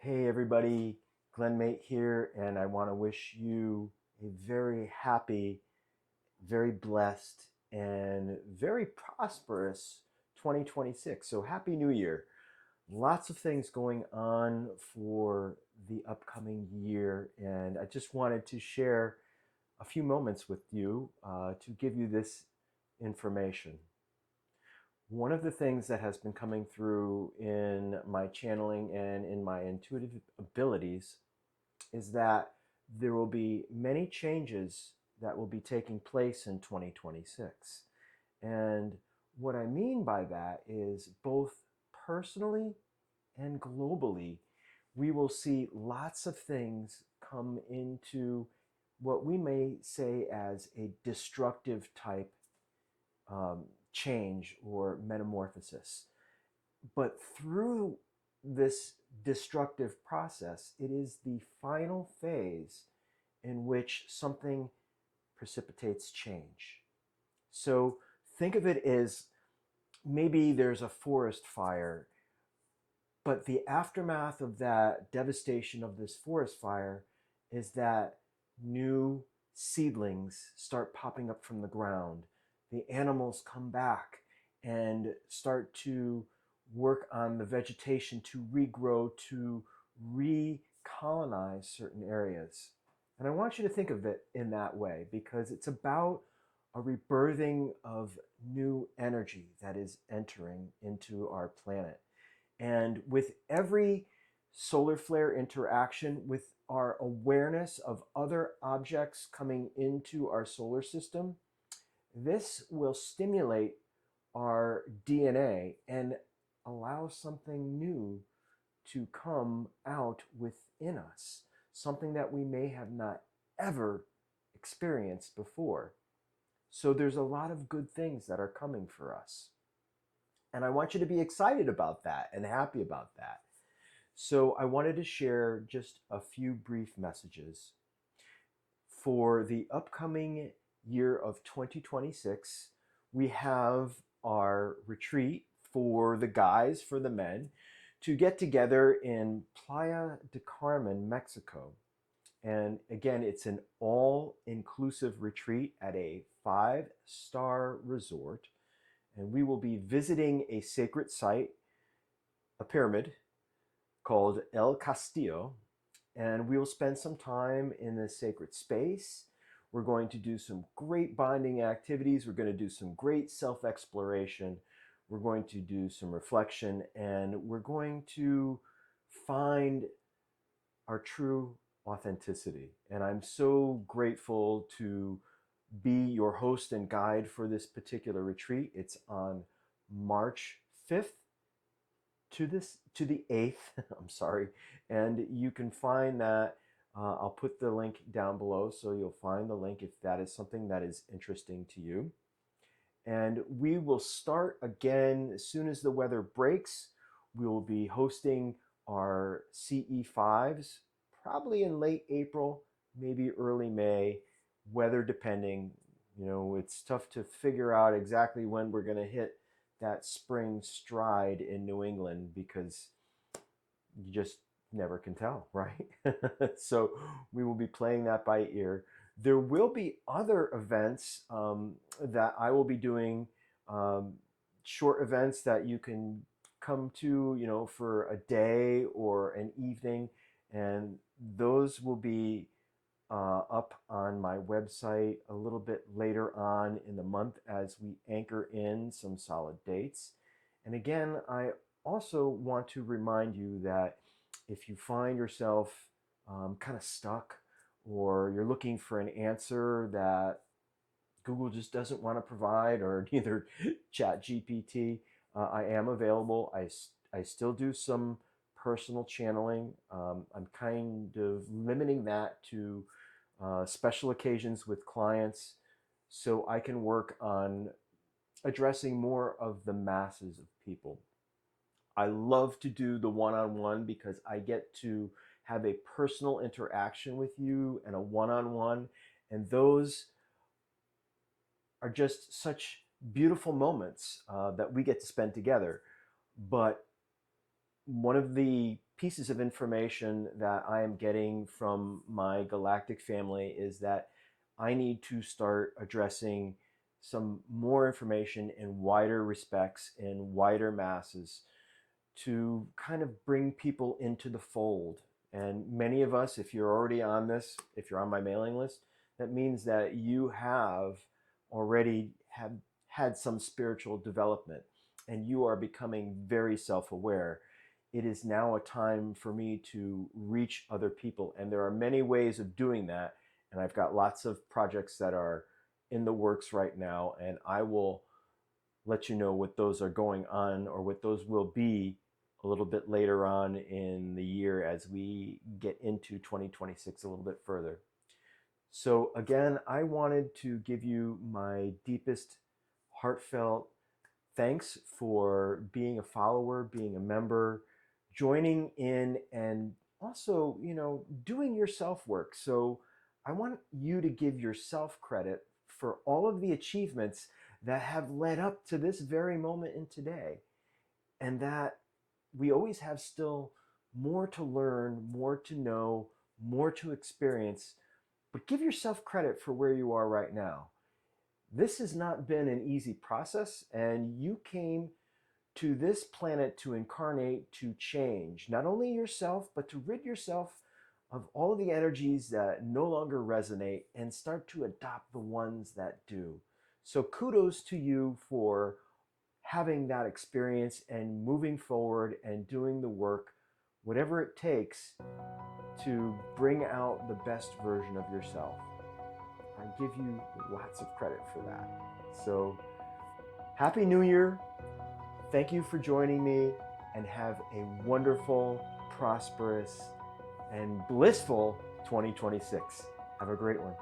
Hey everybody, Glenn Mate here, and I want to wish you a very happy, very blessed, and very prosperous 2026. So happy New Year. Lots of things going on for the upcoming year, and I just wanted to share a few moments with you to give you this information. One of the things that has been coming through in my channeling and in my intuitive abilities is that there will be many changes that will be taking place in 2026. And what I mean by that is both personally and globally, we will see lots of things come into what we may say as a destructive type change or metamorphosis. But through this destructive process, it is the final phase in which something precipitates change. So think of it as maybe there's a forest fire, but the aftermath of that devastation of this forest fire is that new seedlings start popping up from the ground. The animals come back and start to work on the vegetation to regrow, to recolonize certain areas. And I want you to think of it in that way because it's about a rebirthing of new energy that is entering into our planet. And with every solar flare interaction, with our awareness of other objects coming into our solar system, this will stimulate our DNA and allow something new to come out within us, something that we may have not ever experienced before. So there's a lot of good things that are coming for us. And I want you to be excited about that and happy about that. So I wanted to share just a few brief messages for the upcoming year of 2026. We have our retreat for the guys, for the men, to get together in Playa de Carmen, Mexico. And again, it's an all-inclusive retreat at a 5-star resort. And we will be visiting a sacred site, a pyramid called El Castillo, and we will spend some time in this sacred space. We're going to do some great bonding activities. We're going to do some great self-exploration. We're going to do some reflection, and we're going to find our true authenticity. And I'm so grateful to be your host and guide for this particular retreat. It's on March 5th to the 8th. I'm sorry. And you can find that I'll put the link down below, so you'll find the link if that is something that is interesting to you. And we will start again as soon as the weather breaks. We will be hosting our CE5s probably in late April, maybe early May, weather depending. You know, it's tough to figure out exactly when we're going to hit that spring stride in New England because you just never can tell, right? So we will be playing that by ear. There will be other events that I will be doing, short events that you can come to, you know, for a day or an evening, and those will be up on my website a little bit later on in the month as we anchor in some solid dates. And again, I also want to remind you that if you find yourself kind of stuck, or you're looking for an answer that Google just doesn't want to provide, or neither ChatGPT, I am available. I still do some personal channeling. I'm kind of limiting that to special occasions with clients so I can work on addressing more of the masses of people. I love to do the one-on-one because I get to have a personal interaction with you and a one-on-one, and those are just such beautiful moments that we get to spend together. But one of the pieces of information that I am getting from my galactic family is that I need to start addressing some more information in wider respects, in wider masses, to kind of bring people into the fold. And many of us, if you're already on this, if you're on my mailing list, that means that you have already had some spiritual development and you are becoming very self-aware. It is now a time for me to reach other people. And there are many ways of doing that. And I've got lots of projects that are in the works right now. And I will let you know what those are going on or what those will be a little bit later on in the year as we get into 2026 a little bit further. So again, I wanted to give you my deepest heartfelt thanks for being a follower, being a member, joining in, and also, doing your self work. So I want you to give yourself credit for all of the achievements that have led up to this very moment in today, and that we always have still more to learn, more to know, more to experience. But give yourself credit for where you are right now. This has not been an easy process, and you came to this planet to incarnate, to change not only yourself, but to rid yourself of all of the energies that no longer resonate and start to adopt the ones that do. So kudos to you for having that experience and moving forward and doing the work, whatever it takes to bring out the best version of yourself. I give you lots of credit for that. So, Happy New Year. Thank you for joining me, and have a wonderful, prosperous, and blissful 2026. Have a great one.